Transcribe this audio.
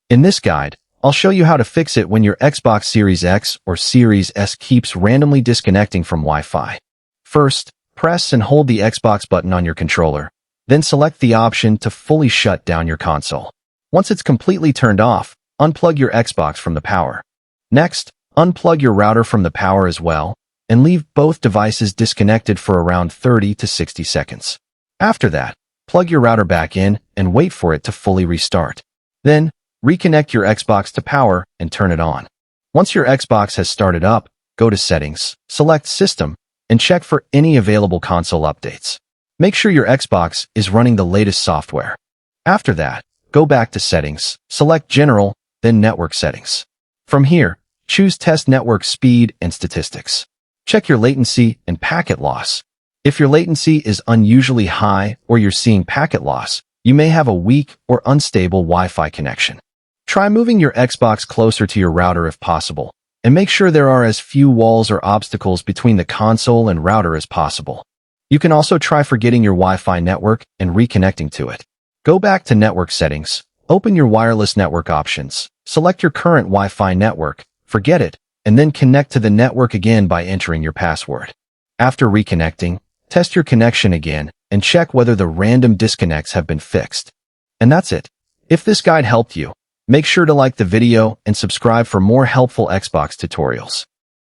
In this guide, I'll show you how to fix it when your Xbox Series X or Series S keeps randomly disconnecting from Wi-Fi. First, press and hold the Xbox button on your controller, then select the option to fully shut down your console. Once it's completely turned off, unplug your Xbox from the power. Next, unplug your router from the power as well, and leave both devices disconnected for around 30 to 60 seconds. After that, plug your router back in and wait for it to fully restart. Then, reconnect your Xbox to power and turn it on. Once your Xbox has started up, go to Settings, select System, and check for any available console updates. Make sure your Xbox is running the latest software. After that, go back to Settings, select General, then Network Settings. From here, choose Test Network Speed and Statistics. Check your latency and packet loss. If your latency is unusually high or you're seeing packet loss, you may have a weak or unstable Wi-Fi connection. Try moving your Xbox closer to your router if possible, and make sure there are as few walls or obstacles between the console and router as possible. You can also try forgetting your Wi-Fi network and reconnecting to it. Go back to Network Settings, open your wireless network options, select your current Wi-Fi network, forget it, and then connect to the network again by entering your password. After reconnecting, test your connection again and check whether the random disconnects have been fixed. And that's it. If this guide helped you, make sure to like the video and subscribe for more helpful Xbox tutorials.